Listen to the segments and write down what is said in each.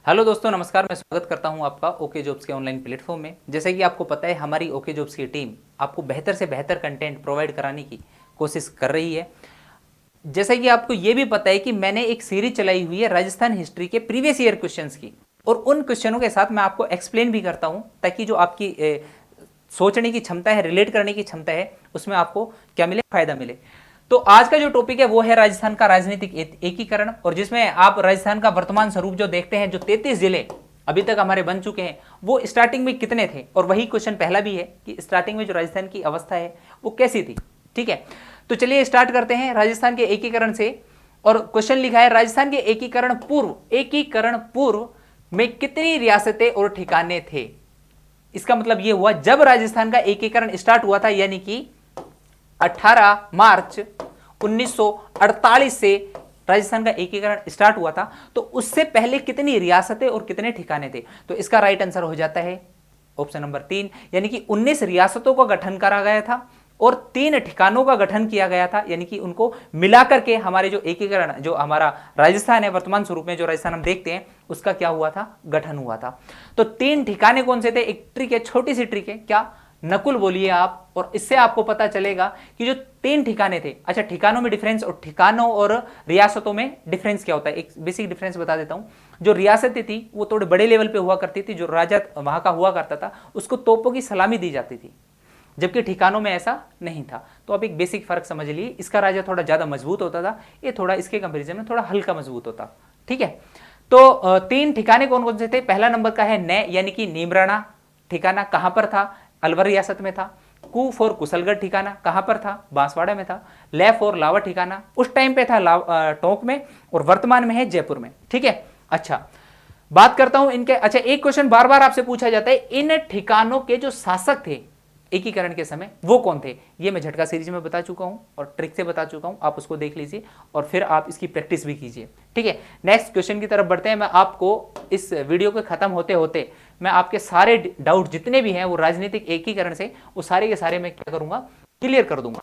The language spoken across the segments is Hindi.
हेलो दोस्तों, नमस्कार। मैं स्वागत करता हूं आपका ओके जॉब्स के ऑनलाइन प्लेटफॉर्म में। जैसे कि आपको पता है, हमारी ओके जॉब्स की टीम आपको बेहतर से बेहतर कंटेंट प्रोवाइड कराने की कोशिश कर रही है। जैसे कि आपको ये भी पता है कि मैंने एक सीरीज चलाई हुई है राजस्थान हिस्ट्री के प्रीवियस ईयर क्वेश्चंस की, और उन क्वेश्चनों के साथ मैं आपको एक्सप्लेन भी करता हूं, ताकि जो आपकी सोचने की क्षमता है, रिलेट करने की क्षमता है, उसमें आपको क्या मिले, फायदा मिले। तो आज का जो टॉपिक है वो है राजस्थान का राजनीतिक एकीकरण, और जिसमें आप राजस्थान का वर्तमान स्वरूप जो देखते हैं, जो 33 जिले अभी तक हमारे बन चुके हैं, वो स्टार्टिंग में कितने थे, और वही क्वेश्चन पहला भी है कि स्टार्टिंग में जो राजस्थान की अवस्था है वो कैसी थी। ठीक है, तो चलिए स्टार्ट करते हैं राजस्थान के एकीकरण से। और क्वेश्चन लिखा है, राजस्थान के एकीकरण पूर्व में कितनी रियासतें और ठिकाने थे। इसका मतलब यह हुआ, जब राजस्थान का एकीकरण स्टार्ट हुआ था, यानी कि 18 मार्च 1948 से राजस्थान का एकीकरण स्टार्ट हुआ था, तो उससे पहले कितनी रियासतें और कितने ठिकाने थे। तो इसका राइट आंसर हो जाता है ऑप्शन नंबर 3, यानी कि 19 रियासतों का गठन करा गया था और 3 ठिकानों का गठन किया गया था, यानी कि उनको मिलाकर के हमारे जो एकीकरण, जो हमारा राजस्थान है वर्तमान स्वरूप में, जो राजस्थान हम देखते हैं, उसका क्या हुआ था, गठन हुआ था। तो 3 ठिकाने कौन से थे। एक ट्रिक है, छोटी सी ट्रिक है, क्या, नकुल बोलिए आप, और इससे आपको पता चलेगा कि जो 3 ठिकाने थे। अच्छा, ठिकानों में डिफरेंस, और ठिकानों और रियासतों में डिफरेंस क्या होता है, एक बेसिक डिफरेंस बता देता हूं। जो रियासतें थी वो थोड़े बड़े लेवल पे हुआ करती थी, जो राजा वहां का हुआ करता था उसको तोपों की सलामी दी जाती थी, जबकि ठिकानों में ऐसा नहीं था। तो अब एक बेसिक फर्क समझ लिए, इसका राजा थोड़ा ज्यादा मजबूत होता था, ये थोड़ा इसके कंपेरिजन में थोड़ा हल्का मजबूत होता। ठीक है, तो 3 ठिकाने कौन कौन से थे। पहला नंबर का है न, यानी कि नीमराणा ठिकाना, कहां पर था, अलवर रियासत में था। कू फॉर कुशलगढ़ ठिकाना कहां पर था, बांसवाड़ा में था। ले फॉर लावा ठिकाना उस टाइम पे था टोंक में, और वर्तमान में है जयपुर में। ठीक है, अच्छा बात करता हूं इनके। अच्छा, एक क्वेश्चन बार बार आपसे पूछा जाता है, इन ठिकानों के जो शासक थे एकीकरण के समय वो कौन थे। ये मैं झटका सीरीज में बता चुका हूं और ट्रिक से बता चुका हूं, आप उसको देख लीजिए और फिर आप इसकी प्रैक्टिस भी कीजिए। ठीक है, नेक्स्ट क्वेश्चन की तरफ बढ़ते हैं। मैं आपको इस वीडियो के खत्म होते होते मैं आपके सारे डाउट जितने भी हैं वो राजनीतिक एकीकरण से, वो सारे के सारे मैं क्या करूंगा, क्लियर कर दूंगा।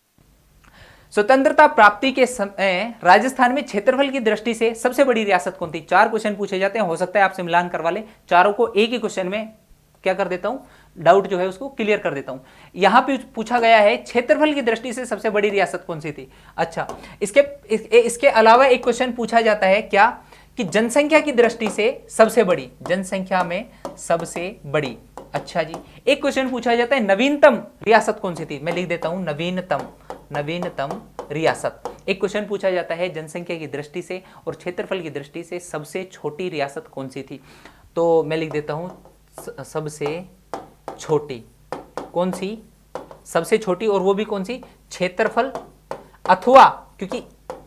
स्वतंत्रता प्राप्ति के समय राजस्थान में क्षेत्रफल की दृष्टि से सबसे बड़ी रियासत कौन थी। 4 क्वेश्चन पूछे जाते हैं, हो सकता है आपसे मिलान करवा ले, चारों को एक ही क्वेश्चन में क्या कर देता हूं, डाउट जो है उसको क्लियर कर देता हूं। यहां पे पूछा गया है क्षेत्रफल की दृष्टि से सबसे बड़ी रियासत कौन सी थी। अच्छा, इसके अलावा एक क्वेश्चन पूछा जाता है क्या, कि जनसंख्या की दृष्टि से सबसे बड़ी, जनसंख्या में सबसे बड़ी। अच्छा जी, एक क्वेश्चन पूछा जाता है नवीनतम रियासत कौन सी थी। मैं लिख देता हूं नवीनतम रियासत। एक क्वेश्चन पूछा जाता है जनसंख्या की दृष्टि से और क्षेत्रफल की दृष्टि से सबसे छोटी रियासत कौन सी थी। तो मैं लिख देता हूं सबसे छोटी, कौन सी, सबसे छोटी, और वो भी कौन सी, क्षेत्रफल, अथवा, क्योंकि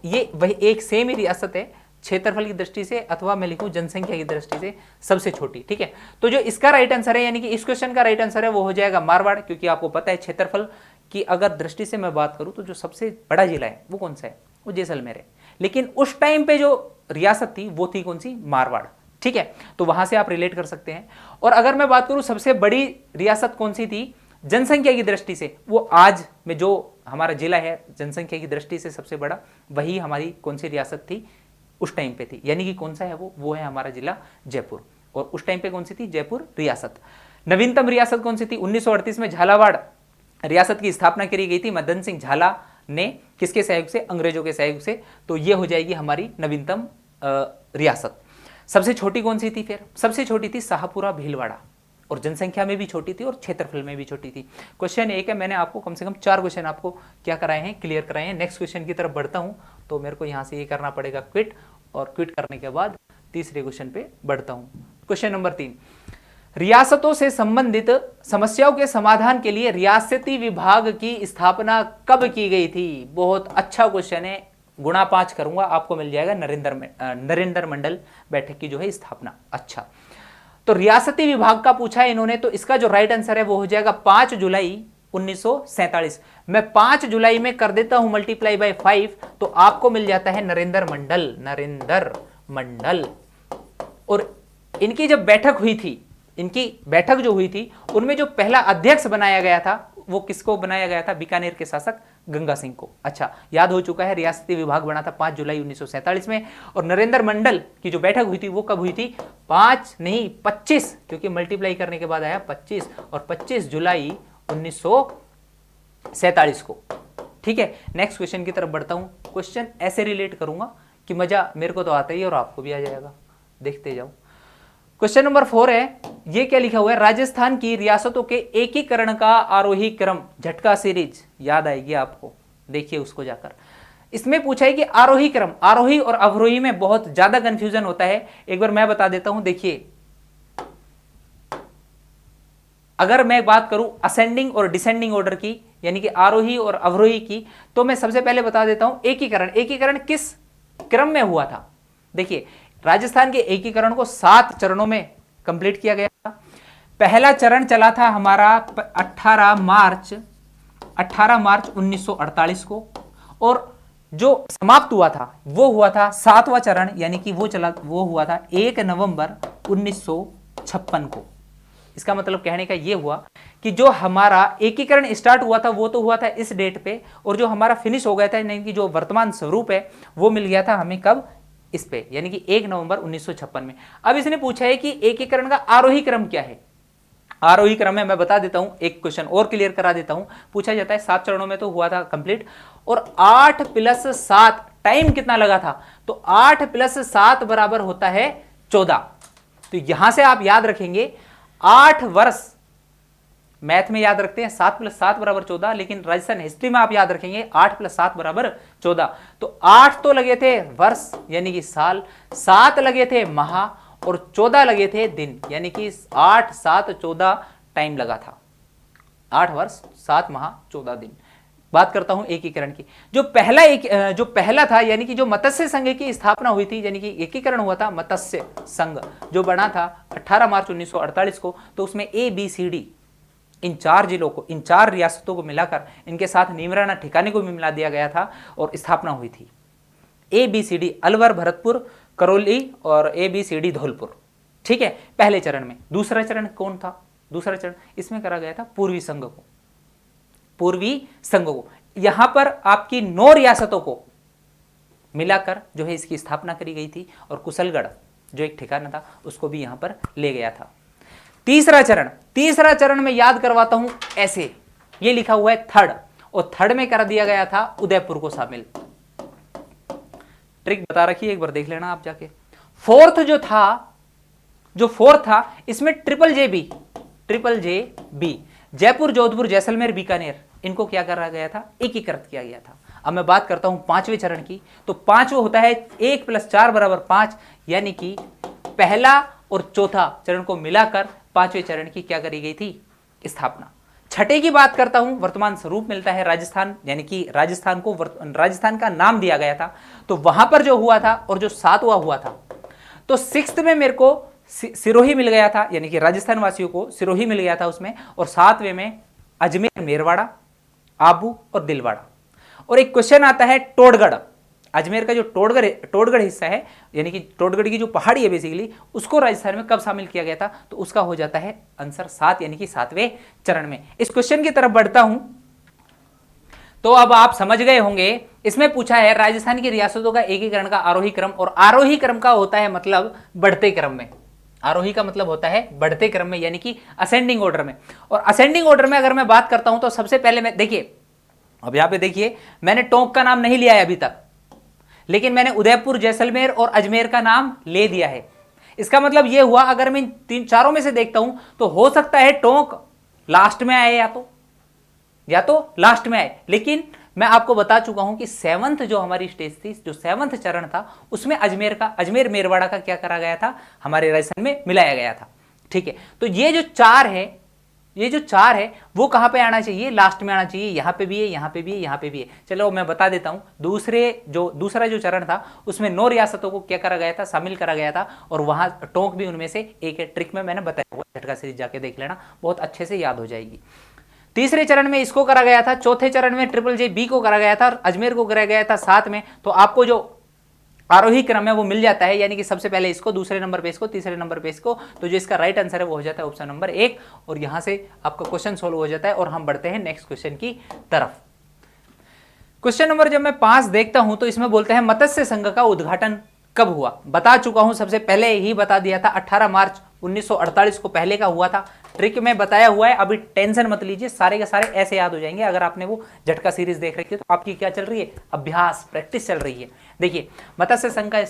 ये वही एक सेम ही रियासत है, क्षेत्रफल की दृष्टि से, अथवा मैं लिखूं जनसंख्या की दृष्टि से सबसे छोटी। ठीक है, तो जो इसका राइट आंसर है, यानी कि इस क्वेश्चन का राइट आंसर है, वो हो जाएगा मारवाड़, क्योंकि आपको पता है क्षेत्रफल की अगर दृष्टि से मैं बात करूं तो जो सबसे बड़ा जिला है वो कौन सा है, वो जैसलमेर है। लेकिन उस टाइम पे जो रियासत थी वो थी कौन सी, मारवाड़। ठीक है, तो वहां से आप रिलेट कर सकते हैं। और अगर मैं बात करूं सबसे बड़ी रियासत कौन सी थी जनसंख्या की दृष्टि से, वो आज में जो हमारा जिला है जनसंख्या की दृष्टि से सबसे बड़ा, वही हमारी कौन सी रियासत थी उस टाइम पे थी, यानी कि कौन सा है वो है हमारा जिला जयपुर। और उस टाइम पे कौन सी थी, जयपुर रियासत। नवीनतम रियासत कौन सी थी, 1938 में झालावाड़ रियासत की स्थापना करी गई थी मदन सिंह झाला ने, किसके सहयोग से, अंग्रेजों के सहयोग से। तो ये हो जाएगी हमारी नवीनतम रियासत। सबसे छोटी कौन सी थी फिर, सबसे छोटी थी शाहपुरा भीलवाड़ा, और जनसंख्या में भी छोटी थी और क्षेत्रफल में भी छोटी थी। क्वेश्चन एक है, मैंने आपको कम से कम 4 क्वेश्चन आपको क्या कराए हैं, क्लियर कराए हैं। नेक्स्ट क्वेश्चन की तरफ बढ़ता हूं, तो मेरे को यहां से ये करना पड़ेगा क्विट, और क्विट करने के बाद तीसरे क्वेश्चन पे बढ़ता हूं। क्वेश्चन नंबर 3, रियासतों से संबंधित समस्याओं के समाधान के लिए रियासती विभाग की स्थापना कब की गई थी। बहुत अच्छा क्वेश्चन है, गुणा 5 करूंगा, आपको मिल जाएगा नरेंद्र मंडल बैठक की जो है स्थापना। अच्छा, तो रियासती विभाग का पूछा है इन्होंने, तो इसका जो राइट आंसर है वो हो जाएगा 5 जुलाई 1947। मैं 5 जुलाई में कर देता हूं मल्टीप्लाई बाय 5, तो आपको मिल जाता है नरेंद्र मंडल। और इनकी जब बैठक हुई थी, इनकी बैठक जो हुई थी, उनमें जो पहला अध्यक्ष बनाया गया था वो किसको बनाया गया था? बीकानेर के शासक गंगा सिंह को। अच्छा, याद हो चुका है, रियासती विभाग बना था 5 जुलाई 1947 में। और नरेंद्र मंडल की जो बैठक हुई थी वो कब हुई थी? 5 नहीं 25, क्योंकि मल्टीप्लाई करने के बाद आया 25, और 25 जुलाई 1947 को। ठीक है, नेक्स्ट क्वेश्चन की तरफ बढ़ता हूं। क्वेश्चन ऐसे रिलेट करूंगा कि मजा मेरे को तो आता ही है और आपको भी आ जाएगा, देखते जाओ। क्वेश्चन नंबर 4 है, ये क्या लिखा हुआ है? राजस्थान की रियासतों के एकीकरण का आरोही क्रम, झटका सीरीज याद आएगी आपको, देखिए उसको जाकर। इसमें पूछा है कि आरोही क्रम, आरोही और अवरोही में बहुत ज्यादा कंफ्यूजन होता है। एक बार मैं बता देता हूं, देखिए अगर मैं बात करूं असेंडिंग और डिसेंडिंग ऑर्डर की, यानी कि आरोही और अवरोही की, तो मैं सबसे पहले बता देता हूं एकीकरण। एकीकरण किस क्रम में हुआ था? देखिए राजस्थान के एकीकरण को 7 चरणों में कंप्लीट किया गया था। पहला चरण चला था हमारा 18 मार्च 1948 को, और जो समाप्त हुआ था वो हुआ था 7वां चरण, यानी कि वो हुआ था 1 नवंबर 1956 को। इसका मतलब कहने का ये हुआ कि जो हमारा एकीकरण स्टार्ट हुआ था वो तो हुआ था इस डेट पे, और जो हमारा फिनिश हो गया था, यानी कि जो वर्तमान स्वरूप है वो मिल गया था हमें कब? इस पे, यानी कि 1 नवंबर 1956 में। अब इसने पूछा है कि एकीकरण का आरोही क्रम क्या है? आरोही क्रम में मैं बता देता हूं, एक क्वेश्चन और क्लियर करा देता हूं। पूछा जाता है 7 चरणों में तो हुआ था कंप्लीट, और 8 + 7 टाइम कितना लगा था? तो 8 + 7 बराबर होता है 14। तो यहां से आप याद रखेंगे 8 वर्ष, मैथ में याद रखते हैं 7 + 7 बराबर 14, लेकिन राजस्थान हिस्ट्री में आप याद रखेंगे 8 + 7 बराबर 14। तो 8 तो लगे थे वर्ष यानी कि साल, 7 लगे थे माह, और 14 लगे थे दिन, यानी कि 8, 7, 14 टाइम लगा था। 8 वर्ष 7 माह 14 दिन। बात करता हूं एकीकरण की। जो पहला था, यानी कि जो मत्स्य संघ की स्थापना हुई थी, यानी कि एकीकरण हुआ था मत्स्य संघ, जो बना था 18 मार्च 1948 को, तो उसमें ABCD इन 4 जिलों को, इन 4 रियासतों को मिलाकर इनके साथ नीमराना ठिकाने को भी मिला दिया गया था और स्थापना हुई थी। ABCD अलवर, भरतपुर, करौली और ABCD धौलपुर। ठीक है, पहले चरण में। दूसरा चरण कौन था? दूसरा चरण इसमें करा गया था पूर्वी संघ को। पूर्वी संघ को यहां पर आपकी 9 रियासतों को मिलाकर जो है इसकी स्थापना करी गई थी, और कुशलगढ़ जो एक ठिकाना था उसको भी यहां पर ले गया था। तीसरा चरण में याद करवाता हूं, ऐसे ये लिखा हुआ है थर्ड, और थर्ड में कर दिया गया था उदयपुर को शामिल। ट्रिक बता रखी है, एक बार देख लेना आप जाके। फोर्थ था इसमें triple J B, Jaipur, Jodhpur, Jaisalmer, Bikaner, इनको क्या करा गया था? एकीकृत किया गया था। अब मैं बात करता हूं 5वें चरण की, तो 5वां होता है 1 + 4 = 5, यानी कि पहला और चौथा चरण को मिलाकर 5वें चरण की क्या करी गई थी? स्थापना। छठे की बात करता हूं, वर्तमान स्वरूप मिलता है राजस्थान, यानी कि राजस्थान का नाम दिया गया था, तो वहां पर जो हुआ था और जो 7वां हुआ था, तो 6th में मेरे को सिरोही मिल गया था, यानी कि राजस्थान वासियों को सिरोही मिल गया था उसमें, और 7वें में अजमेर, मेरवाड़ा, आबू और दिलवाड़ा। और एक क्वेश्चन आता है टोडगढ़, अजमेर का जो टोडगढ़ हिस्सा है, यानी कि टोडगढ़ की जो पहाड़ी है बेसिकली, उसको राजस्थान में कब शामिल किया गया था? तो उसका हो जाता है आंसर 7, यानी कि 7वें चरण में। इस क्वेश्चन की तरफ बढ़ता हूं, तो अब आप समझ गए होंगे, इसमें पूछा है राजस्थान की रियासतों का एकीकरण का आरोही क्रम, और आरोही क्रम का होता है मतलब बढ़ते क्रम में। आरोही का मतलब होता है बढ़ते क्रम में, यानी कि असेंडिंग ऑर्डर में। और असेंडिंग ऑर्डर में अगर मैं बात करता हूं, तो सबसे पहले मैं देखिए, अब यहां पे देखिए मैंने टोंक का नाम नहीं लिया है अभी तक, लेकिन मैंने उदयपुर, जैसलमेर और अजमेर का नाम ले दिया है। इसका मतलब यह हुआ, अगर मैं 3-4 में से देखता हूं, तो हो सकता है टोंक लास्ट में आए या तो लास्ट में आए, लेकिन मैं आपको बता चुका हूं कि 7th जो हमारी स्टेज थी, जो 7th चरण था, उसमें अजमेर मेरवाड़ा का क्या करा गया था? हमारे राजस्थान में मिलाया गया था। ठीक है, तो ये जो 4 है वो कहां पे आना चाहिए? लास्ट में आना चाहिए। यहां पे भी है, यहां पे भी है, यहां पे भी है। चलो मैं बता देता हूं, दूसरा जो चरण था उसमें 9 रियासतों को क्या करा गया था? शामिल करा गया था, और वहां टोंक भी उनमें से एक है। ट्रिक में मैंने बताया हुआ, झटका सीरीज जाके देख लेना, बहुत अच्छे से याद हो जाएगी। तीसरे चरण में इसको करा गया था, चौथे चरण में ट्रिपल जे बी को करा गया था, और अजमेर को करा गया था 7 में। तो आपको जो आरोही क्रम है वो मिल जाता है, यानी कि सबसे पहले इसको, दूसरे नंबर पे इसको, तीसरे नंबर पे इसको। तो जो इसका राइट आंसर है वो हो जाता है ऑप्शन नंबर 1, और यहां से आपका क्वेश्चन सोल्व हो जाता है और हम बढ़ते हैं नेक्स्ट क्वेश्चन की तरफ। क्वेश्चन नंबर जब मैं 5 देखता हूं तो इसमें बोलते हैं मत्स्य संघ का उद्घाटन कब हुआ। बता चुका हूं, सबसे पहले ही बता दिया था, 18 मार्च 1948 को पहले का हुआ था। ट्रिक में बताया हुआ है, अभी टेंशन मत लीजिए, सारे के सारे ऐसे याद हो जाएंगे। अगर आपने वो झटका सीरीज देख रखी है तो आपकी क्या चल रही है, अभ्यास, प्रैक्टिस चल रही है। देखिए, मत्स्य संघ का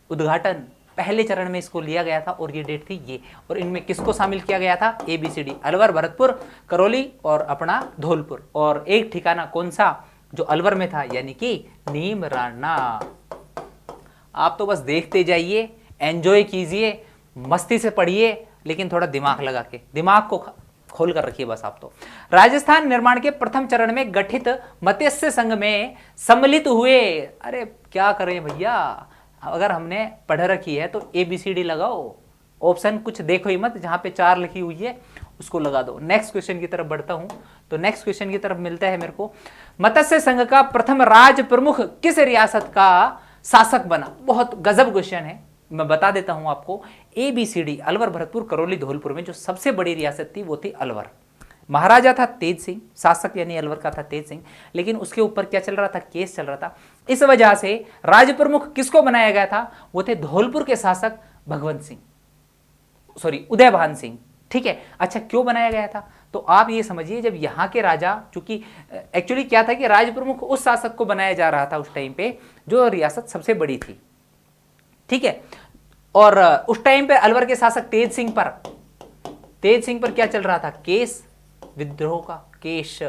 उद्घाटन पहले चरण में इसको लिया गया था और ये डेट थी ये, और इनमें किसको शामिल किया गया था, ABCD, अलवर, भरतपुर, करौली और अपना धौलपुर, और एक ठिकाना कौन सा जो अलवर में था, यानी कि नीमराना। आप तो बस देखते जाइए, एंजॉय कीजिए, मस्ती से पढ़िए, लेकिन थोड़ा दिमाग लगा के, दिमाग को खोल कर रखिए बस आप तो। राजस्थान निर्माण के प्रथम चरण में गठित मत्स्य संघ में सम्मिलित हुए, अरे क्या करें भैया, अगर हमने पढ़ रखी है तो ABCD लगाओ, ऑप्शन कुछ देखो ही मत, जहां पे 4 लिखी हुई है उसको लगा दो। नेक्स्ट क्वेश्चन की तरफ बढ़ता हूं, तो नेक्स्ट क्वेश्चन की तरफ मिलता है मेरे को, मत्स्य संघ का प्रथम राज प्रमुख किस रियासत का शासक बना। बहुत गजब क्वेश्चन है, मैं बता देता हूं आपको। ABCD, अलवर, भरतपुर, करौली, धौलपुर में जो सबसे बड़ी रियासत थी वो थी अलवर। महाराजा था तेज सिंह, शासक यानी अलवर का था तेज सिंह, लेकिन उसके ऊपर क्या चल रहा था, केस चल रहा था। इस वजह से राज प्रमुख किसको बनाया गया था, वो थे धौलपुर के शासक भगवंत सिंह, सॉरी उदयभान सिंह। ठीक है, अच्छा क्यों बनाया गया था, तो आप ये समझिए, जब यहाँ के राजा, चूंकि एक्चुअली क्या था कि राज प्रमुख उस शासक को बनाया जा रहा था उस टाइम पे जो रियासत सबसे बड़ी थी। ठीक है, और उस टाइम पे अलवर के शासक तेज सिंह पर क्या चल रहा था, केस, विद्रोह का केस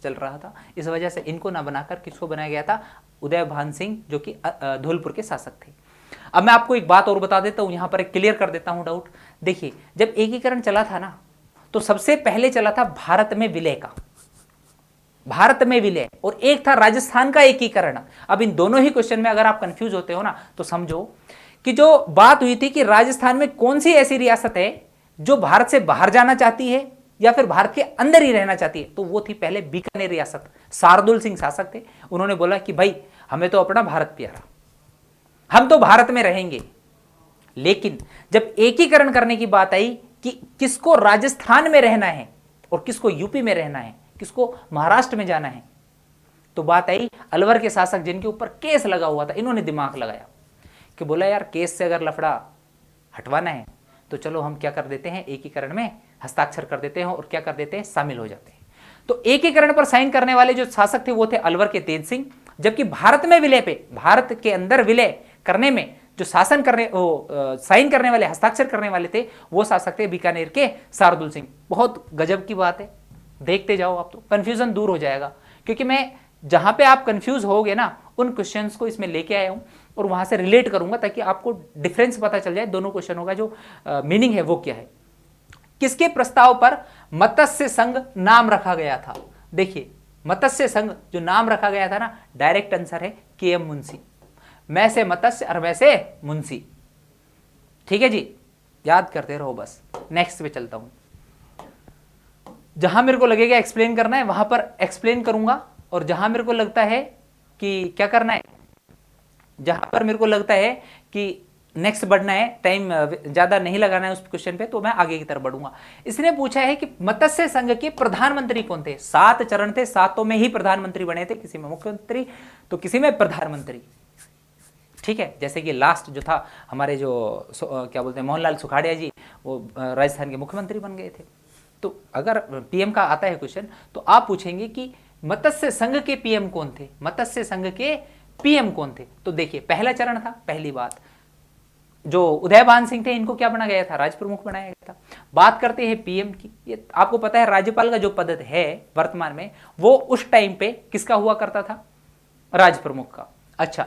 चल रहा था। इस वजह से इनको ना बनाकर किसको बनाया गया था, उदयभान सिंह, जो कि धौलपुर के शासक थे। अब मैं आपको एक बात और बता देता हूं, यहां पर एक क्लियर कर देता हूं डाउट। देखिए, जब एकीकरण चला था ना, तो सबसे पहले चला था भारत में विलय का, भारत में विलय, और एक था राजस्थान का एकीकरण। अब इन दोनों ही क्वेश्चन में अगर आप कंफ्यूज होते हो ना, तो समझो कि जो बात हुई थी कि राजस्थान में कौन सी ऐसी रियासत है जो भारत से बाहर जाना चाहती है या फिर भारत के अंदर ही रहना चाहती है, तो वो थी पहले बीकानेर रियासत। शार्दुल सिंह शासक थे, उन्होंने बोला कि भाई हमें तो अपना भारत प्यारा, हम तो भारत में रहेंगे। लेकिन जब एकीकरण करने की बात आई कि किसको राजस्थान में रहना है और किसको यूपी में रहना है, किसको महाराष्ट्र में जाना है, तो बात आई अलवर के शासक जिनके ऊपर केस लगा हुआ था, इन्होंने दिमाग लगाया कि बोला यार केस से अगर लफड़ा हटवाना है तो चलो हम क्या कर देते हैं, एकीकरण में हस्ताक्षर कर देते हैं और क्या कर देते हैं, शामिल हो जाते हैं। तो एकीकरण पर साइन करने वाले जो शासक थे वो थे अलवर के तेज सिंह, जबकि भारत में विलय पे, भारत के अंदर विलय करने में जो शासन करने, साइन करने वाले, हस्ताक्षर करने वाले थे, वो शासक थे बीकानेर के शार्दुल सिंह। बहुत गजब की बात है, देखते जाओ आप तो कंफ्यूजन दूर हो जाएगा, क्योंकि मैं जहां पे आप कंफ्यूज होगे ना, उन क्वेश्चंस को इसमें लेके आया हूं और वहां से रिलेट करूंगा ताकि आपको डिफरेंस पता चल जाए, दोनों क्वेश्चनों का जो मीनिंग है वो क्या है। किसके प्रस्ताव पर मत्स्य संघ नाम रखा गया था। देखिए, मत्स्य संघ जो नाम रखा गया था ना, डायरेक्ट आंसर है KM मुंशी। मैं से मत्स्य और मैं से मुंशी। ठीक है जी, याद करते रहो बस। नेक्स्ट पे चलता हूं, जहां मेरे को लगेगा एक्सप्लेन करना है वहां पर एक्सप्लेन करूंगा, और जहां मेरे को लगता है कि क्या करना है, जहां पर मेरे को लगता है कि नेक्स्ट बढ़ना है, टाइम ज्यादा नहीं लगाना है उस क्वेश्चन पे, तो मैं आगे की तरफ बढ़ूंगा। इसने पूछा है कि मत्स्य संघ के प्रधानमंत्री कौन थे। 7 चरण थे, 7 में ही प्रधानमंत्री बने थे, किसी में मुख्यमंत्री तो किसी में प्रधानमंत्री। ठीक है, जैसे कि लास्ट जो था हमारे जो क्या बोलते हैं, मोहनलाल सुखाड़िया जी, वो राजस्थान के मुख्यमंत्री बन गए थे। तो अगर PM का आता है क्वेश्चन, तो आप पूछेंगे कि मत्स्य संघ के PM कौन थे, मत्स्य संघ के PM कौन थे। तो देखिए, पहला चरण था, पहली बात, जो उदयभान सिंह थे, इनको क्या बना गया था, राज प्रमुख बनाया गया था। बात करते हैं PM की, ये आपको पता है राज्यपाल का जो पद है वर्तमान में, वो उस टाइम पे किसका हुआ करता था, राज प्रमुख का। अच्छा,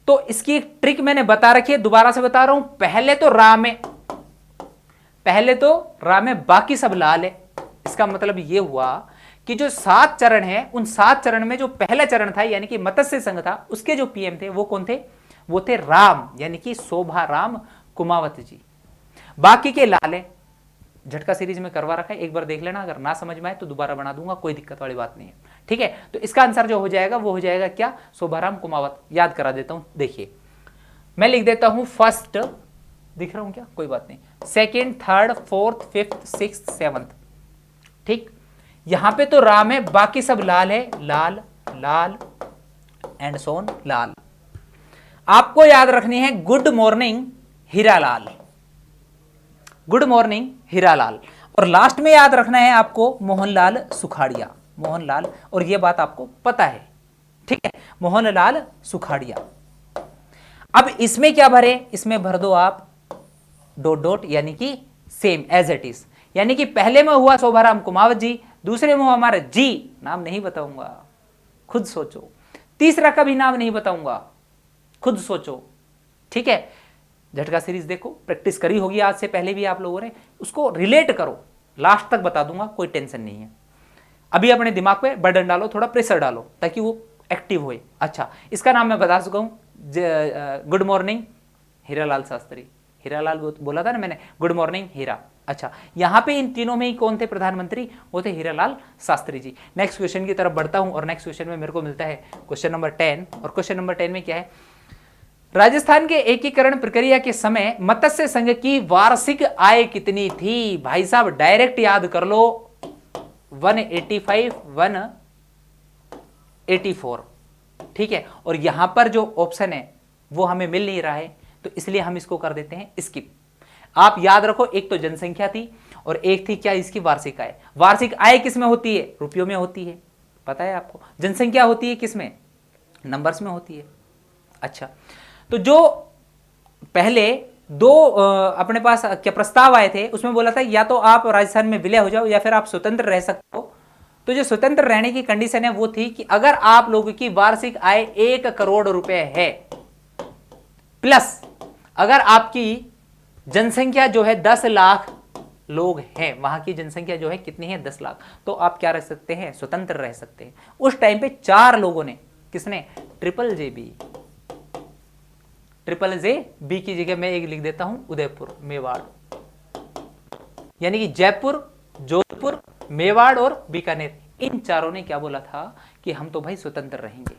तो इसकी एक ट्रिक मैंने बता रखी है, दोबारा से बता रहा हूं। पहले तो रा में बाकी सब लाल है। इसका मतलब ये हुआ कि जो 7 चरण है, उन 7 चरण में जो पहला चरण था यानी कि मत्स्य संघ था, उसके जो PM थे वो कौन थे, वो थे राम, यानी कि शोभा राम कुमावत जी। बाकी के लाल है, झटका सीरीज में करवा रखा है, एक बार देख लेना, अगर ना समझ में आए तो दोबारा बना दूंगा, कोई दिक्कत वाली बात नहीं है। ठीक है, तो इसका आंसर जो हो जाएगा वो हो जाएगा क्या, शोभाराम कुमावत। याद करा देता हूं, देखिए मैं लिख देता हूं फर्स्ट, दिख रहा हूं क्या, कोई बात नहीं, second, third, fourth, fifth, sixth, seventh. ठीक, यहां पे तो राम है, बाकी सब लाल है, लाल लाल एंड सोन लाल। आपको याद रखनी है good morning Hiralal, good morning Hiralal. और लास्ट में याद रखना है आपको मोहनलाल सुखाड़िया, मोहनलाल, और यह बात आपको पता है, ठीक है, मोहनलाल सुखाड़िया। अब इसमें क्या भरे, इसमें भर दो आप डॉट डॉट, यानी कि सेम एज इट इज, यानी कि पहले में हुआ शोभाराम कुमावत जी, दूसरे में हुआ हमारा जी, नाम नहीं बताऊंगा, खुद सोचो, तीसरा का भी नाम नहीं बताऊंगा, खुद सोचो, ठीक है। झटका सीरीज देखो, प्रैक्टिस करी होगी आज से पहले भी आप लोगों ने, उसको रिलेट करो, लास्ट तक बता दूंगा, कोई टेंशन नहीं है। अभी अपने दिमाग पे बर्डन डालो, थोड़ा प्रेशर डालो ताकि वो एक्टिव होए। अच्छा, इसका नाम मैं बता चुका हूं, गुड मॉर्निंग हीरालाल शास्त्री, हीरालाल बोला था ना मैंने, गुड मॉर्निंग हीरा। अच्छा, यहां पे इन तीनों में ही कौन थे प्रधानमंत्री, वो थे हीरालाल शास्त्री जी। नेक्स्ट क्वेश्चन की तरफ बढ़ता हूं, और नेक्स्ट क्वेश्चन में मेरे को मिलता है क्वेश्चन नंबर 10, और क्वेश्चन नंबर 10 में क्या है, राजस्थान के एकीकरण प्रक्रिया के समय मत्स्य संघ की वार्षिक आय कितनी थी? भाई साहब डायरेक्ट याद कर लो, 185, 184, ठीक है। और यहां पर जो ऑप्शन है वो हमें मिल नहीं रहा है, तो इसलिए हम इसको कर देते हैं स्किप। आप याद रखो, एक तो जनसंख्या थी और एक थी क्या, इसकी वार्षिक आय। वार्षिक आय किस में होती है, रुपयों में होती है, पता है आपको। जनसंख्या होती है किस में, नंबर्स में होती है। अच्छा, तो जो पहले दो अपने पास क्या प्रस्ताव आए थे, उसमें बोला था या तो आप राजस्थान में विलय हो जाओ या फिर आप स्वतंत्र रह सकते हो। तो जो स्वतंत्र रहने की कंडीशन है वो थी कि अगर आप लोगों की वार्षिक आय 1 करोड़ रुपए है, प्लस अगर आपकी जनसंख्या जो है 10 लाख लोग हैं, वहां की जनसंख्या जो है कितनी है, 10 लाख, तो आप क्या रह सकते हैं, स्वतंत्र रह सकते हैं। उस टाइम पे 4 लोगों ने, किसने, triple J B, triple J B की जगह मैं एक लिख देता हूं उदयपुर, मेवाड़, यानी कि जयपुर, जोधपुर, मेवाड़ और बीकानेर, इन चारों ने क्या बोला था कि हम तो भाई स्वतंत्र रहेंगे।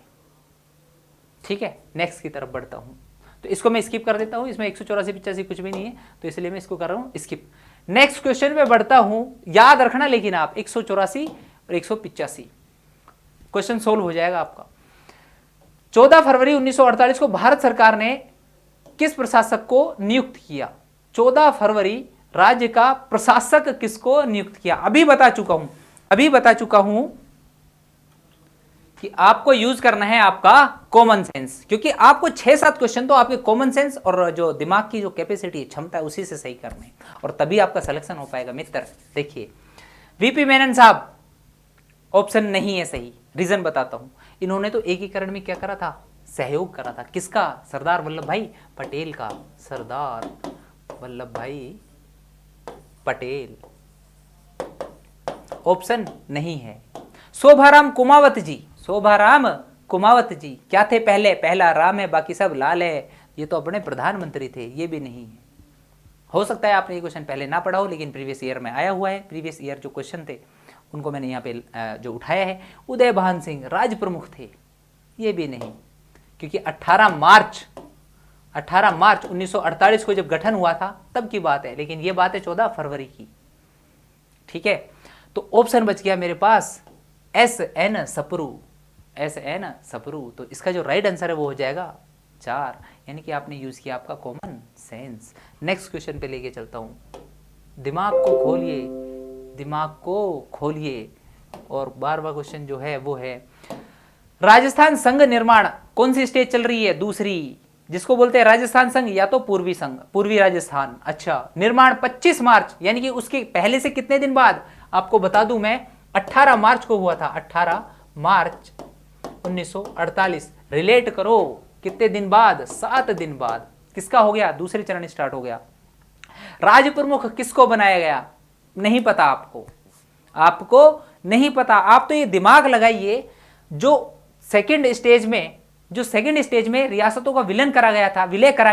ठीक है, नेक्स्ट की तरफ बढ़ता हूं, तो इसको मैं स्किप कर देता हूं, इसमें 184 85 कुछ भी नहीं है, तो इसलिए मैं इसको कर रहा हूं स्किप। नेक्स्ट क्वेश्चन में बढ़ता हूं, याद रखना लेकिन आप 184 और 185 क्वेश्चन सोल्व हो जाएगा आपका। 14 फरवरी 1948 को भारत सरकार ने किस प्रशासक को नियुक्त किया? 14 फरवरी राज्य का प्रशासक किसको नियुक्त किया? अभी बता चुका हूं कि आपको यूज करना है आपका कॉमन सेंस, क्योंकि आपको 6-7 क्वेश्चन तो आपके कॉमन सेंस और जो दिमाग की जो कैपेसिटी क्षमता है उसी से सही करने, और तभी आपका सिलेक्शन हो पाएगा मित्र। देखिए, वीपी मेनन साहब ऑप्शन नहीं है सही, रीजन बताता हूं। इन्होंने तो एकीकरण में क्या करा था, सहयोग करा था, किसका, सरदार वल्लभ भाई पटेल का, सरदार वल्लभ भाई पटेल, ऑप्शन नहीं है। शोभाराम कुमावत जी, शोभाराम कुमावत जी क्या थे, पहला राम है बाकी सब लाल है, ये तो अपने प्रधानमंत्री थे, ये भी नहीं है। हो सकता है आपने ये क्वेश्चन पहले ना पढ़ा हो, लेकिन प्रीवियस ईयर में आया हुआ है, प्रीवियस ईयर जो क्वेश्चन थे उनको मैंने यहाँ पे जो उठाया है। उदय भान सिंह राज प्रमुख थे, ये भी नहीं, क्योंकि 18 मार्च 1948 को जब गठन हुआ था तब की बात है, लेकिन ये बात है 14 फरवरी की। ठीक है, तो ऑप्शन बच गया मेरे पास SN सप्रू, SN सप्रू। तो इसका जो राइट आंसर है वो हो जाएगा 4, यानी कि आपने यूज किया आपका कॉमन सेंस। नेक्स्ट क्वेश्चन पे लेके चलता हूं, दिमाग को खोलिए, और 12वां क्वेश्चन जो है वो है, राजस्थान संघ निर्माण कौन सी स्टेज चल रही है, दूसरी, जिसको बोलते हैं राजस्थान संघ या तो पूर्वी संघ, पूर्वी राजस्थान। अच्छा, निर्माण 25 मार्च, यानी कि उसके पहले से कितने दिन बाद, आपको बता दूं मैं, 18 मार्च को हुआ था, 18 मार्च 1948। रिलेट करो कितने दिन बाद, 7 दिन बाद किसका हो गया, दूसरे चरण स्टार्ट हो गया। राज प्रमुख किसको बनाया गया, नहीं पता आपको नहीं पता। आप तो ये दिमाग लगाइए, जो सेकंड स्टेज में रियासतों का विलय करा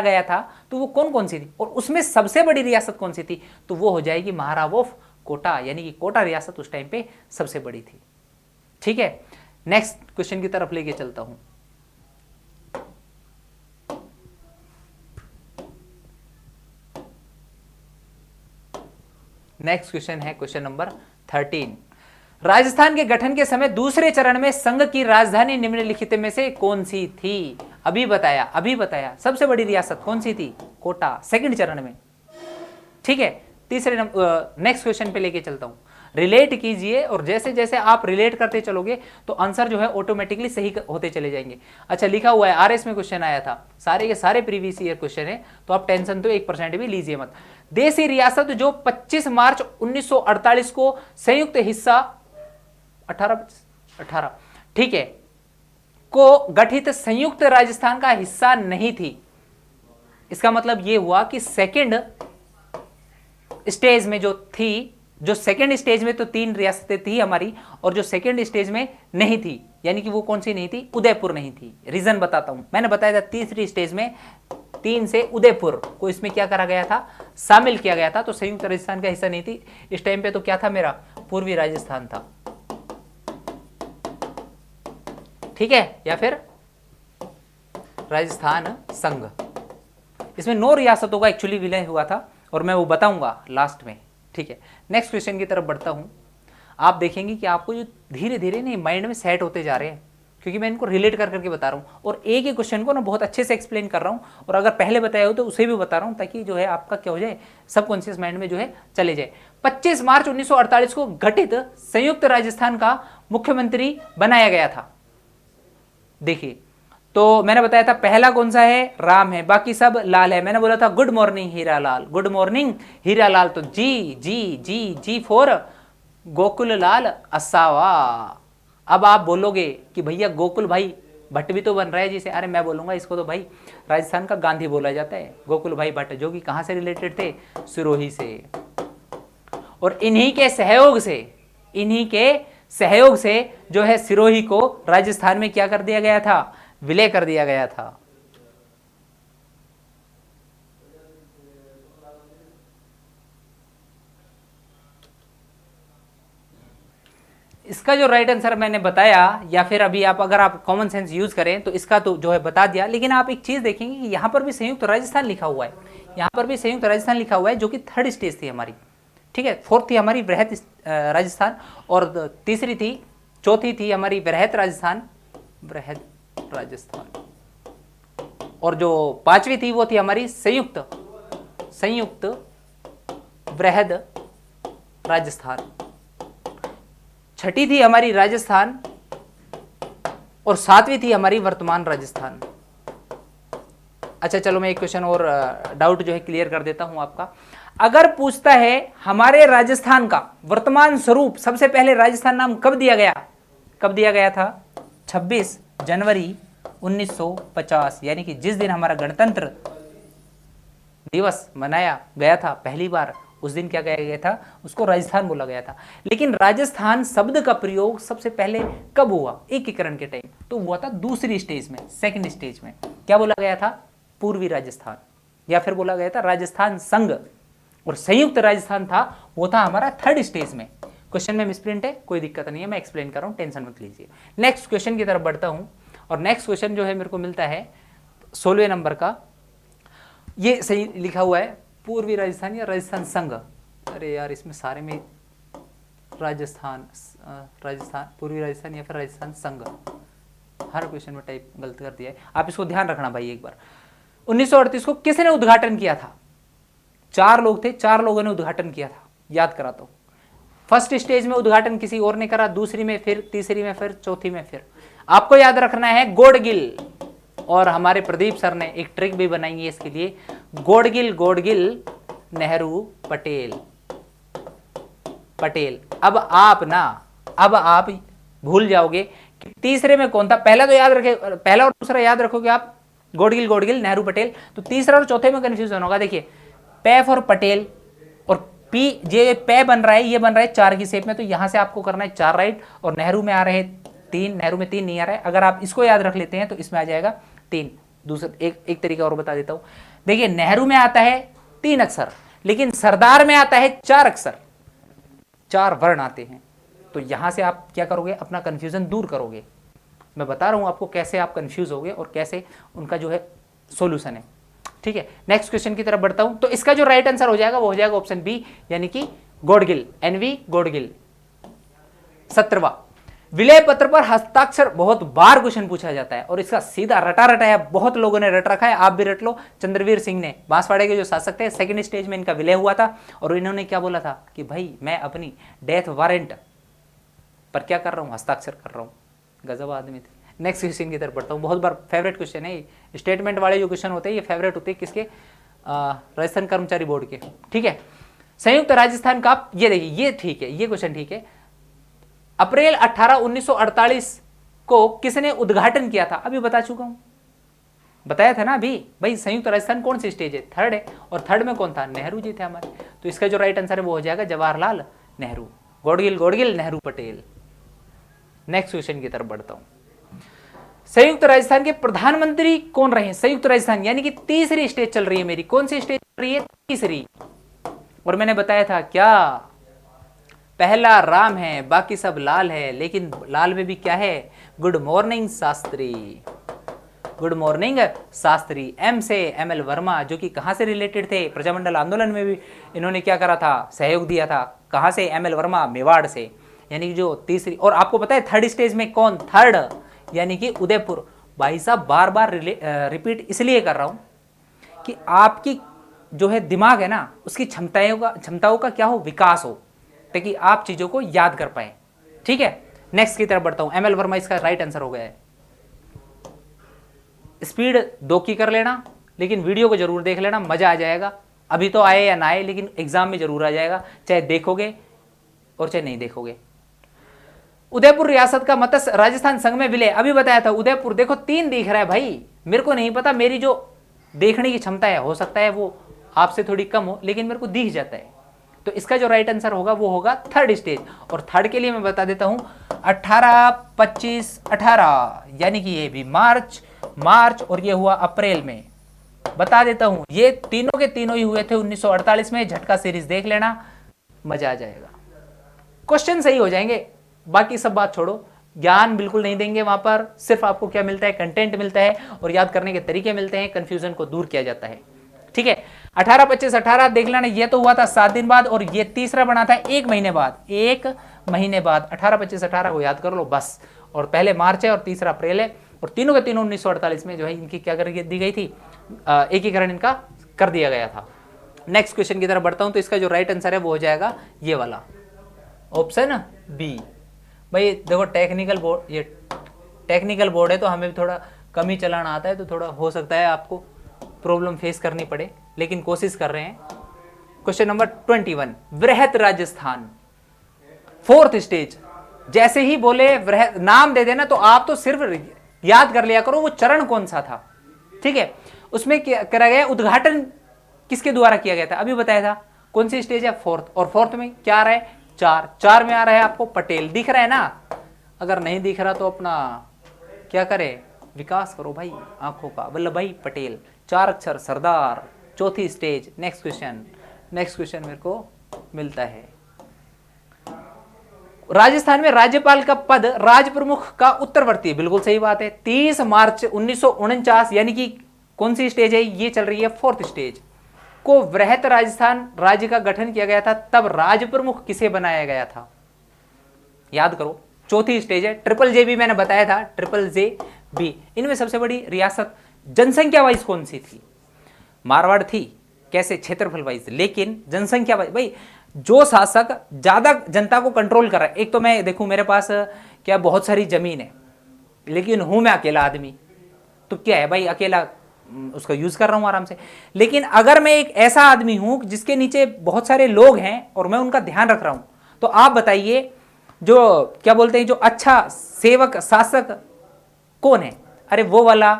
गया था, तो वो कौन कौन सी थी, और उसमें सबसे बड़ी रियासत कौन सी थी, तो वो हो जाएगी महाराव ऑफ कोटा, यानी कि कोटा रियासत उस टाइम पे सबसे बड़ी थी। ठीक है, नेक्स्ट क्वेश्चन की तरफ लेके चलता हूं। नेक्स्ट क्वेश्चन है क्वेश्चन नंबर 13। राजस्थान के गठन के समय दूसरे चरण में संघ की राजधानी निम्नलिखित में से कौन सी थी? अभी बताया सबसे बड़ी रियासत कौन सी थी? कोटा, सेकंड चरण में। ठीक है, तीसरे नंबर नेक्स्ट क्वेश्चन पे लेके चलता हूं। रिलेट कीजिए और जैसे जैसे आप रिलेट करते चलोगे तो आंसर जो है ऑटोमेटिकली सही होते चले जाएंगे। अच्छा, लिखा हुआ है आरएस में क्वेश्चन आया था, सारे के सारे प्रीवियस ईयर क्वेश्चन है, तो आप टेंशन तो 1% भी लीजिए मत। देशी रियासत जो 25 मार्च 1948 को संयुक्त हिस्सा 18 ठीक है को गठित संयुक्त राजस्थान का हिस्सा नहीं थी। इसका मतलब यह हुआ कि सेकंड स्टेज में जो सेकंड स्टेज में तो 3 रियासतें थी हमारी, और जो सेकंड स्टेज में नहीं थी, यानी कि वो कौन सी नहीं थी? उदयपुर नहीं थी। रीजन बताता हूं, मैंने बताया था तीसरी स्टेज में 3 से उदयपुर को इसमें क्या करा गया था? शामिल किया गया था, तो संयुक्त राजस्थान का हिस्सा नहीं थी। इस टाइम पे तो क्या था मेरा? पूर्वी राजस्थान था। ठीक है, या फिर राजस्थान संघ। इसमें 9 रियासतों का एक्चुअली विलय हुआ था और मैं वो बताऊंगा लास्ट में। ठीक है, नेक्स्ट क्वेश्चन की तरफ बढ़ता हूं। आप देखेंगे कि आपको जो धीरे धीरे नहीं माइंड में सेट होते जा रहे हैं, क्योंकि मैं इनको रिलेट कर करके बता रहा हूं और एक ही क्वेश्चन को ना बहुत अच्छे से एक्सप्लेन कर रहा हूं, और अगर पहले बताया हो तो उसे भी बता रहा हूं, ताकि जो है आपका क्या हो जाए, सबकॉन्शियस माइंड में जो है चले जाए। 25 मार्च 1948 को गठित संयुक्त राजस्थान का मुख्यमंत्री बनाया गया था। देखिए, तो मैंने बताया था पहला कौन सा है? राम है, बाकी सब लाल है। मैंने बोला था good morning Hiralal, good morning Hiralal, तो जी जी जी जी फॉर गोकुल लाल असावा। अब आप बोलोगे कि भैया गोकुल भाई भट्ट भी तो बन रहा है जिसे, अरे मैं बोलूंगा इसको तो भाई राजस्थान का गांधी बोला जाता है, गोकुल भाई भट्ट, जो कि कहां से रिलेटेड थे? सिरोही से। और इन्हीं के सहयोग से जो है सिरोही को राजस्थान में क्या कर दिया गया था? विलय कर दिया गया था। इसका जो राइट आंसर मैंने बताया, या फिर अभी आप अगर आप कॉमन सेंस यूज करें तो इसका तो जो है बता दिया, लेकिन आप एक चीज देखेंगे कि यहां पर भी संयुक्त राजस्थान लिखा हुआ है, यहां पर भी संयुक्त राजस्थान लिखा हुआ है, जो कि 3rd स्टेज थी हमारी। ठीक है, 4th थी हमारी वृहत राजस्थान, और चौथी थी हमारी वृहत राजस्थान, और जो 5वीं थी वो थी हमारी संयुक्त वृहद राजस्थान। 6ठी थी हमारी राजस्थान, और 7वीं थी हमारी वर्तमान राजस्थान। अच्छा, चलो मैं एक क्वेश्चन और डाउट जो है क्लियर कर देता हूं आपका। अगर पूछता है हमारे राजस्थान का वर्तमान स्वरूप, सबसे पहले राजस्थान नाम कब दिया गया था? 26 जनवरी 1950, यानी कि जिस दिन हमारा गणतंत्र दिवस मनाया गया था पहली बार, उस दिन क्या कहा गया था? उसको राजस्थान बोला गया था। लेकिन राजस्थान शब्द का प्रयोग सबसे पहले कब हुआ? एकीकरण के टाइम, तो हुआ था दूसरी स्टेज में, सेकंड स्टेज में। क्या बोला गया था? पूर्वी राजस्थान, या फिर बोला गया था राजस्थान संघ। और संयुक्त राजस्थान था, वो था हमारा 3rd स्टेज में। क्वेश्चन में मिसप्रिंट है, कोई दिक्कत नहीं है, मैं एक्सप्लेन कर रहा हूं, टेंशन मत लीजिए। नेक्स्ट क्वेश्चन की तरफ बढ़ता हूं, और नेक्स्ट क्वेश्चन जो है मेरे को मिलता है 16वें नंबर का। ये सही लिखा हुआ है, पूर्वी राजस्थान या राजस्थान संघ। अरे यार, इसमें सारे में राजस्थान पूर्वी राजस्थान या फिर राजस्थान संघ, हर क्वेश्चन में टाइप गलत कर दिया है। आप इसको ध्यान रखना भाई एक बार। 1938 को किसने उद्घाटन किया था? 4 लोग थे, 4 लोगों ने उद्घाटन किया था, याद कराता हूं। फर्स्ट स्टेज में उद्घाटन किसी और ने करा, दूसरी में फिर, तीसरी में फिर, चौथी में फिर। आपको याद रखना है गोडगिल, और हमारे प्रदीप सर ने एक ट्रिक भी बनाई है इसके लिए, गोडगिल नेहरू पटेल। अब आप भूल जाओगे कि तीसरे में कौन था। पहला तो याद रखे, पहला और दूसरा याद रखोगे आप, गोडगिल नेहरू पटेल, तो तीसरा और चौथे में कंफ्यूजन होगा। देखिए, पे फॉर पटेल और पी, ये पे बन रहा है, ये बन रहा है 4 की शेप में, तो यहां से आपको करना है 4 राइट, और नेहरू में आ रहे हैं 3, नेहरू में 3 नहीं आ रहा है। अगर आप इसको याद रख लेते हैं तो इसमें आ जाएगा 3। दूसरा एक तरीका और बता देता हूं। देखिए, नेहरू में आता है 3 अक्षर, लेकिन सरदार में आता है 4 अक्षर, 4 वर्ण आते हैं। तो यहां से आप क्या करोगे? अपना कंफ्यूजन दूर करोगे। मैं बता रहा हूं आपको कैसे आप कंफ्यूज होगे और कैसे उनका जो है सॉल्यूशन है। ठीक है, नेक्स्ट क्वेश्चन की तरफ बढ़ता हूं। तो इसका जो राइट आंसर हो जाएगा वो हो जाएगा ऑप्शन बी, यानी कि गौडगिल, एनवी गौडगिल। 17वां, विलय पत्र पर हस्ताक्षर बहुत बार क्वेश्चन पूछा जाता है और इसका सीधा रटा रटाया बहुत लोगों ने रट रखा है, आप भी रट लो। चंद्रवीर सिंह ने, बांसवाड़े के जो शासक थे, सेकंड स्टेज में इनका विलय हुआ था और इन्होंने क्या बोला था कि भाई मैं अपनी डेथ वारंट पर क्या कर रहा हूं, हस्ताक्षर कर रहा हूं। गजब आदमी थे। नेक्स्ट क्वेश्चन की तरफ बढ़ता हूं, बहुत बार फेवरेट क्वेश्चन है, स्टेटमेंट वाले जो क्वेश्चन होते हैं ये फेवरेट होते हैं किसके, राजस्थान कर्मचारी बोर्ड के। ठीक है, संयुक्त राजस्थान का, ये देखिए ये ठीक है, ये क्वेश्चन ठीक है। अप्रैल 18 1948 को किसने उद्घाटन किया था, अभी बता चुका हूं, बताया था ना अभी। भाई संयुक्त राजस्थान कौन सी स्टेज है, थर्ड है, और थर्ड में कौन था, नेहरू जी थे हमारे। तो इसका जो राइट आंसर है वो हो जाएगा जवाहरलाल नेहरू। गौडगिल गौडगिल, नेहरू पटेल। नेक्स्ट क्वेश्चन की तरफ बढ़ता हूं, संयुक्त राजस्थान के प्रधानमंत्री कौन रहे, संयुक्त राजस्थान यानी कि तीसरी स्टेज चल रही है मेरी, कौन सी स्टेज चल रही है, तीसरी। और मैंने बताया था क्या, पहला राम है बाकी सब लाल है, लेकिन लाल में भी क्या है, good morning Shastri, good morning Shastri. M से एमएल वर्मा, जो कि कहां से रिलेटेड थे, प्रजामंडल आंदोलन में भी इन्होंने क्या करा था, सहयोग दिया था। कहां से, एमएल वर्मा मेवाड़ से, यानी कि जो तीसरी। और आपको पता है थर्ड स्टेज में कौन, थर्ड यानी कि उदयपुर। भाई साहब बार बार रिपीट इसलिए कर रहा हूं कि आपकी जो है दिमाग है ना, उसकी क्षमताओं का क्या हो, विकास हो, ताकि आप चीजों को याद कर पाए। ठीक है, नेक्स्ट की तरफ बढ़ता हूं, एमएल वर्मा इसका राइट आंसर हो गया है। स्पीड 2 की कर लेना, लेकिन वीडियो को जरूर देख लेना, मजा आ जाएगा। अभी तो आए या ना आए, लेकिन एग्जाम में जरूर आ जाएगा, चाहे देखोगे और चाहे नहीं देखोगे। उदयपुर रियासत का मत्स्य राजस्थान संघ में विलय, अभी बताया था उदयपुर। देखो 3 दिख रहा है भाई, मेरे को नहीं पता, मेरी जो देखने की क्षमता है हो सकता है वो आपसे थोड़ी कम हो, लेकिन मेरे को दिख जाता है। तो इसका जो राइट आंसर होगा वो होगा थर्ड स्टेज। और थर्ड के लिए मैं बता देता हूं 18 25 18, यानी कि ये भी मार्च और ये हुआ अप्रैल में। बता देता हूं ये तीनों के तीनों ही हुए थे 1948 में। झटका सीरीज देख लेना, मजा आ जाएगा, क्वेश्चन सही हो जाएंगे। बाकी सब बात छोड़ो, ज्ञान बिल्कुल नहीं देंगे वहां पर, सिर्फ आपको क्या मिलता है, कंटेंट मिलता है और याद करने के तरीके मिलते हैं, कंफ्यूजन को दूर किया जाता है। ठीक है, 18 25 18 देख लेना, ये तो हुआ था 7 दिन बाद, और ये तीसरा बना था 1 महीने बाद, 1 महीने बाद। 18 25 18 को याद कर लो बस। और पहले मार्च है और तीसरा अप्रैल है, और तीनों के तीनों 1948 में जो है इनकी क्या कर दी गई थी, एकीकरण इनका कर दिया गया था। नेक्स्ट क्वेश्चन की तरफ बढ़ता हूं, तो इसका जो राइट आंसर है वो हो जाएगा ये वाला, ऑप्शन बी। भाई देखो टेक्निकल बोर्ड है तो हमें थोड़ा कम ही चलाना आता है, तो थोड़ा हो सकता है आपको प्रॉब्लम फेस करनी पड़े, लेकिन कोशिश कर रहे हैं। क्वेश्चन नंबर 21, वृहत राजस्थान, फोर्थ स्टेज। जैसे ही बोले वृहत नाम दे देना, तो आप तो सिर्फ याद कर लिया करो वो चरण कौन सा था। ठीक है, उसमें क्या करा गया, उद्घाटन किसके द्वारा किया गया था, अभी बताया था। कौन सी स्टेज है, फोर्थ, और फोर्थ में क्या आ रहा है, 4 में आ रहा है आपको पटेल, दिख रहा है ना। अगर नहीं दिख रहा तो अपना क्या करे, विकास करो भाई आंखों का, वल्लभ भाई पटेल, 4 अक्षर, सरदार, चौथी स्टेज। नेक्स्ट क्वेश्चन मेरे को मिलता है, राजस्थान में राज्यपाल का पद राज प्रमुख का उत्तरवर्ती, बिल्कुल सही बात है। 30 मार्च 1949, यानी कि कौन सी स्टेज है, ये चल रही है फोर्थ स्टेज, को वृहत राजस्थान राज्य का गठन किया गया था। तब राज प्रमुख किसे बनाया गया था, याद करो, चौथी स्टेज है। ट्रिपल जे भी मैंने बताया था, ट्रिपल जे बी। इनमें सबसे बड़ी रियासत जनसंख्या वाइज कौन सी थी, मारवाड़ थी, कैसे, क्षेत्रफल वाइज, लेकिन जनसंख्या वाइज भाई जो शासक ज्यादा जनता को कंट्रोल कर रहा है। एक तो मैं देखूं मेरे पास क्या बहुत सारी जमीन है, लेकिन हूं मैं अकेला आदमी, तो क्या है भाई, अकेला उसका यूज कर रहा हूं आराम से। लेकिन अगर मैं एक ऐसा आदमी हूं जिसके नीचे बहुत सारे लोग हैं और मैं उनका ध्यान रख रहा हूं, तो आप बताइए जो क्या बोलते हैं, जो अच्छा सेवक शासक कौन है, अरे वो वाला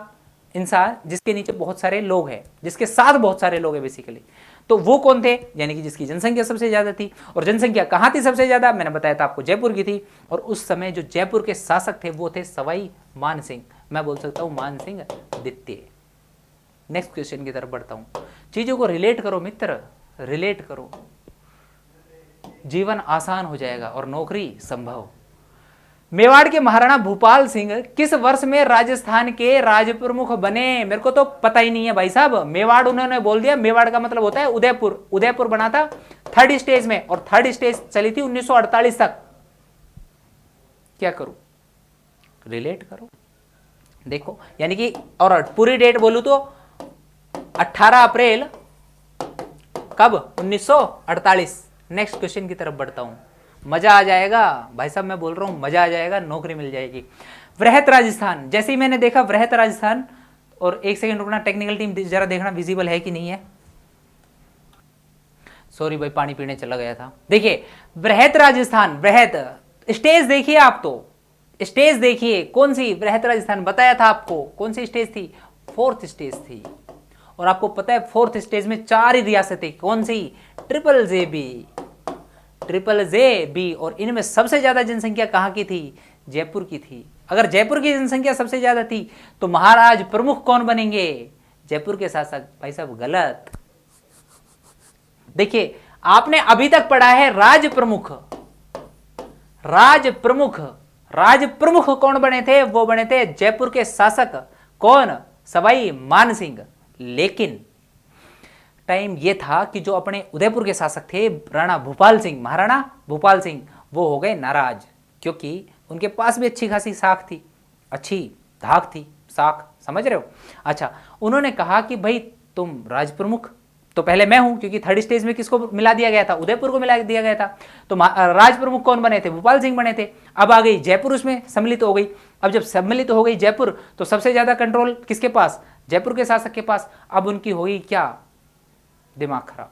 इंसान जिसके नीचे बहुत सारे लोग हैं, जिसके साथ बहुत सारे लोग हैं बेसिकली। तो वो कौन थे, यानी कि जिसकी जनसंख्या सबसे ज्यादा थी। और जनसंख्या कहां थी सबसे ज्यादा, मैंने बताया था आपको, जयपुर की थी। और उस समय जो जयपुर के शासक थे वो थे सवाई मान सिंह, मैं बोल सकता हूं मान सिंह द्वितीय। नेक्स्ट क्वेश्चन की तरफ बढ़ता हूं, चीजों को रिलेट करो मित्र, रिलेट करो, जीवन आसान हो जाएगा और नौकरी संभव। मेवाड़ के महाराणा भूपाल सिंह किस वर्ष में राजस्थान के राज प्रमुख बने, मेरे को तो पता ही नहीं है भाई साहब। मेवाड़ उन्होंने बोल दिया, मेवाड़ का मतलब होता है उदयपुर, उदयपुर बना था थर्ड स्टेज में, और थर्ड स्टेज चली थी 1948 तक। क्या करूं, रिलेट करो, देखो, यानी कि, और पूरी डेट बोलूं तो 18 अप्रैल कब, 1948। नेक्स्ट क्वेश्चन की तरफ बढ़ता हूं, मजा आ जाएगा भाई साहब, मैं बोल रहा हूं मजा आ जाएगा, नौकरी मिल जाएगी। वृहत राजस्थान, जैसे ही मैंने देखा वृहत राजस्थान, और एक सेकंड रुकना, टेक्निकल टीम जरा देखना विजिबल है कि नहीं है। सॉरी भाई, पानी पीने चला गया था। देखिए वृहत राजस्थान, वृहत स्टेज देखिए, आप तो स्टेज देखिए, कौन सी, वृहत राजस्थान बताया था आपको, कौन सी स्टेज थी, फोर्थ स्टेज थी। और आपको पता है फोर्थ स्टेज में 4 ही रियासतें, कौन सी, ट्रिपल जे बी, और इनमें सबसे ज्यादा जनसंख्या कहां की थी, जयपुर की थी। अगर जयपुर की जनसंख्या सबसे ज्यादा थी तो महाराज प्रमुख कौन बनेंगे, जयपुर के साथ साथ, भाई साहब गलत। देखिए आपने अभी तक पढ़ा है राज प्रमुख, राज प्रमुख कौन बने थे, वो बने थे जयपुर के शासक, कौन, सवाई मान सिंह। लेकिन टाइम ये था कि जो अपने उदयपुर के शासक थे राणा भूपाल सिंह, महाराणा भूपाल सिंह, वो हो गए नाराज, क्योंकि उनके पास भी अच्छी खासी साख थी, अच्छी धाक थी, साख, समझ रहे हो। अच्छा, उन्होंने कहा कि भाई तुम राज प्रमुख, तो पहले मैं हूं, क्योंकि थर्ड स्टेज में किसको मिला दिया गया था, उदयपुर को मिला दिया गया था। तो राज प्रमुख कौन बने थे, भूपाल सिंह बने थे। अब आ गई जयपुर, उसमें सम्मिलित हो गई। अब जब सम्मिलित हो गई जयपुर, तो सबसे ज्यादा कंट्रोल किसके पास, जयपुर के शासक के पास। अब उनकी हो गई क्या, दिमाग खराब।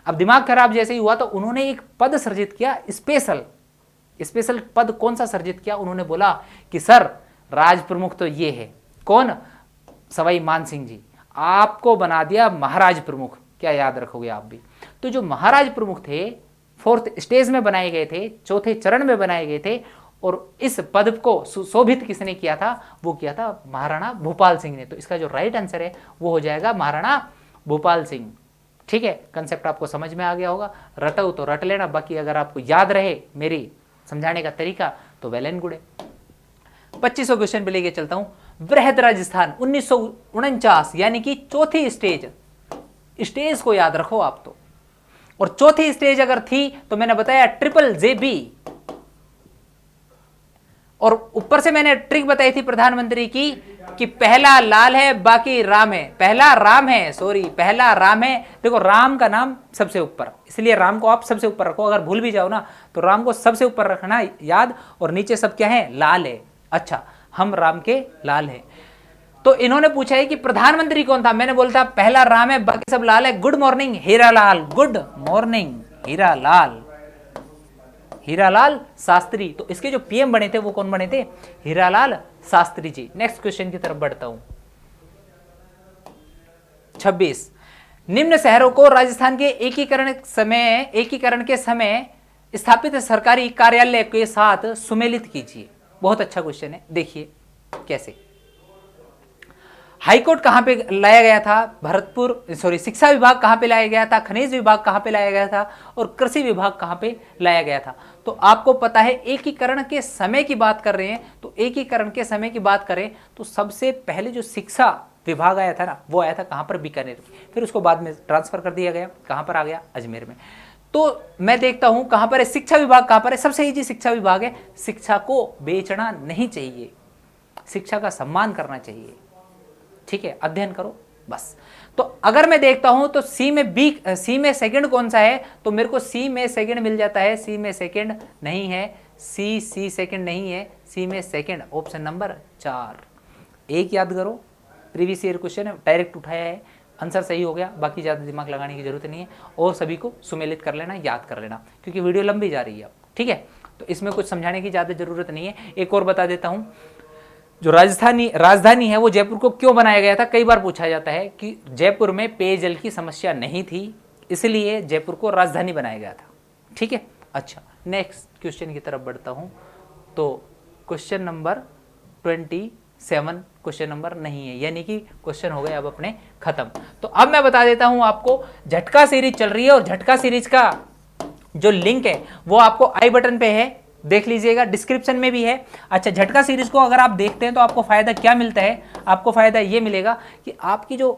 अब दिमाग खराब जैसे ही हुआ तो उन्होंने एक पद सर्जित किया, स्पेशल पद। कौन सा सर्जित किया, उन्होंने बोला कि सर राज प्रमुख तो ये है, कौन, सवाई मान सिंह जी, आपको बना दिया महाराज प्रमुख। क्या याद रखोगे आप भी। तो जो महाराज प्रमुख थे फोर्थ स्टेज में बनाए गए थे, चौथे चरण में बनाए गए थे, और इस पद को सुशोभित किसने किया था, वो किया था महाराणा भूपाल सिंह ने। तो इसका जो राइट आंसर है वो हो जाएगा महाराणा भूपाल सिंह। ठीक है, कंसेप्ट आपको समझ में आ गया होगा, रटो तो रट लेना, बाकी अगर आपको याद रहे मेरी समझाने का तरीका तो वेल एंड गुड है। 2500 क्वेश्चन पे लेके चलता हूं। वृहत राजस्थान 1949, यानी कि चौथी स्टेज को याद रखो आप तो। और चौथी स्टेज अगर थी तो मैंने बताया ट्रिपल जे बी, और ऊपर से मैंने ट्रिक बताई थी प्रधानमंत्री की कि पहला लाल है बाकी राम है, पहला राम है। देखो राम का नाम सबसे ऊपर, इसलिए राम को आप सबसे ऊपर रखो। अगर भूल भी जाओ ना तो राम को सबसे ऊपर रखना याद, और नीचे सब क्या है, लाल है। अच्छा, हम राम के लाल है। तो इन्होंने पूछा है कि प्रधानमंत्री कौन था, मैंने बोलता पहला राम है बाकी सब लाल है। Good morning Hiralal, good morning Hiralal Shastri. तो इसके जो पीएम बने थे वो कौन बने थे, हीरालाल शास्त्री जी। नेक्स्ट क्वेश्चन की तरफ बढ़ता हूं। 26, निम्न शहरों को राजस्थान के एकीकरण के समय स्थापित सरकारी कार्यालय के साथ सुमेलित कीजिए। बहुत अच्छा क्वेश्चन है, देखिए कैसे। हाईकोर्ट कहां पे लाया गया था, शिक्षा विभाग कहां पे लाया गया था, खनिज विभाग कहां पे लाया गया था, और कृषि विभाग कहां पे लाया गया था। तो आपको पता है एकीकरण के समय की बात कर रहे हैं, तो एकीकरण के समय की बात करें तो सबसे पहले जो शिक्षा विभाग आया था ना, वो आया था कहां पर, बीकानेर। फिर उसको बाद में ट्रांसफर कर दिया गया, कहां पर आ गया, अजमेर में। तो मैं देखता हूं कहां पर है शिक्षा विभाग, कहां पर है, सबसे ईजी शिक्षा विभाग है। शिक्षा को बेचना नहीं चाहिए, शिक्षा का सम्मान करना चाहिए। ठीक है, अध्ययन करो बस। तो अगर मैं देखता हूं तो सी में सेकंड कौन सा है, तो मेरे को सी में सेकंड मिल जाता है। सी में सेकंड नहीं है, सी सेकंड नहीं है, सी में सेकंड ऑप्शन नंबर 4। एक याद करो, प्रीवियस ईयर क्वेश्चन है, डायरेक्ट उठाया है, आंसर सही हो गया, बाकी ज़्यादा दिमाग लगाने की जरूरत नहीं है। और सभी को सुमेलित कर लेना, याद कर लेना, क्योंकि वीडियो लंबी जा रही है अब। ठीक है, तो इसमें कुछ समझाने की ज़्यादा जरूरत नहीं है। एक और बता देता हूँ, जो राजधानी है वो जयपुर को क्यों बनाया गया था। कई बार पूछा जाता है कि जयपुर में पेयजल की समस्या नहीं थी, इसलिए जयपुर को राजधानी बनाया गया था। ठीक है, अच्छा नेक्स्ट क्वेश्चन की तरफ बढ़ता हूं। तो क्वेश्चन नंबर 27 क्वेश्चन नंबर नहीं है, यानी कि क्वेश्चन हो गए अब अपने खत्म। तो अब मैं बता देता हूं आपको, झटका सीरीज चल रही है, और झटका सीरीज का जो लिंक है वो आपको आई बटन पे है, देख लीजिएगा, डिस्क्रिप्शन में भी है। अच्छा, झटका सीरीज को अगर आप देखते हैं तो आपको फायदा क्या मिलता है, आपको फायदा ये मिलेगा कि आपकी जो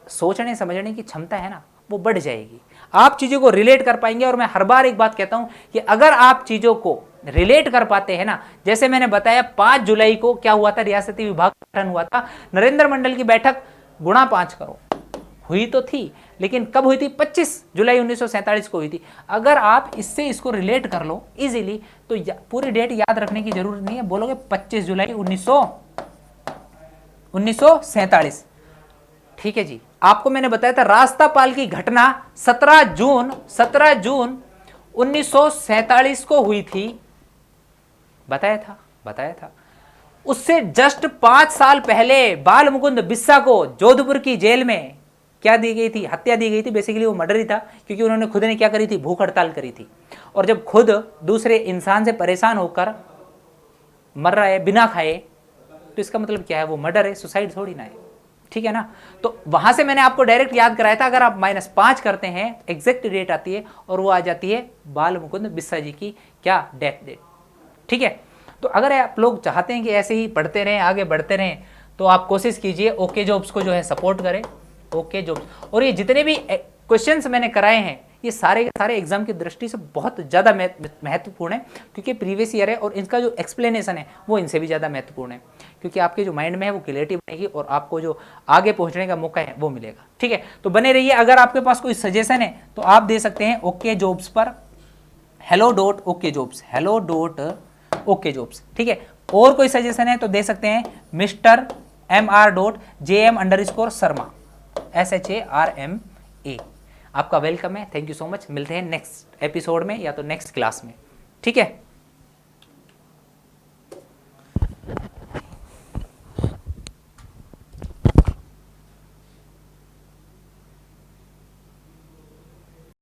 सोचने समझने की क्षमता है ना वो बढ़ जाएगी। आप चीज़ों को रिलेट कर पाएंगे। और मैं हर बार एक बात कहता हूं कि अगर आप चीज़ों को रिलेट कर पाते हैं ना, जैसे मैंने बताया 5 जुलाई को क्या हुआ था, रियासती विभाग का गठन हुआ था, नरेंद्र मंडल की बैठक गुणा 5 करो, हुई तो थी, लेकिन कब हुई थी? 25 जुलाई 1947 को हुई थी। अगर आप इससे इसको रिलेट कर लो इजीली तो पूरी डेट याद रखने की जरूरत नहीं है, बोलोगे 25 जुलाई 1947। ठीक है जी। आपको मैंने बताया था रास्तापाल की घटना 17 जून 1947 को हुई थी, बताया था। उससे जस्ट 5 साल पहले बाल मुकुंद बिस्सा को जोधपुर की जेल में क्या दी गई थी? हत्या दी गई थी। बेसिकली वो मर्डर ही था, क्योंकि उन्होंने खुद ने क्या करी थी? भूख हड़ताल करी थी। और जब खुद दूसरे इंसान से परेशान होकर मर रहा है बिना खाए, तो इसका मतलब क्या है? वो मर्डर है, सुसाइड थोड़ी ना है। ठीक है ना? तो वहां से मैंने आपको डायरेक्ट याद कराया था, अगर आप -5 करते हैं, एग्जैक्ट डेट आती है और वो आ जाती है बाल मुकुंद बिस्सा जी की क्या? Death date. ठीक है। तो अगर आप लोग चाहते हैं कि ऐसे ही पढ़ते रहें, आगे बढ़ते रहें, तो आप कोशिश कीजिए ओके जॉब्स को जो है सपोर्ट करें। ओके जॉब्स, और ये जितने भी क्वेश्चंस मैंने कराए हैं, ये सारे एग्जाम की दृष्टि से बहुत ज़्यादा महत्वपूर्ण है, क्योंकि प्रीवियस ईयर है और इनका जो एक्सप्लेनेशन है वो इनसे भी ज़्यादा महत्वपूर्ण है, क्योंकि आपके जो माइंड में है वो क्लियरिटी बनेगी और आपको जो आगे पहुंचने का मौका है वो मिलेगा। ठीक है, तो बने रहिए। अगर आपके पास कोई सजेशन है तो आप दे सकते हैं ओके जॉब्स पर, hello.okjobs, hello.okjobs। ठीक है, और कोई सजेशन है तो दे सकते हैं mr.jm_शर्मा, SHARMA। आपका वेलकम है। Thank you so much. मिलते हैं नेक्स्ट एपिसोड में या तो नेक्स्ट क्लास में। ठीक है।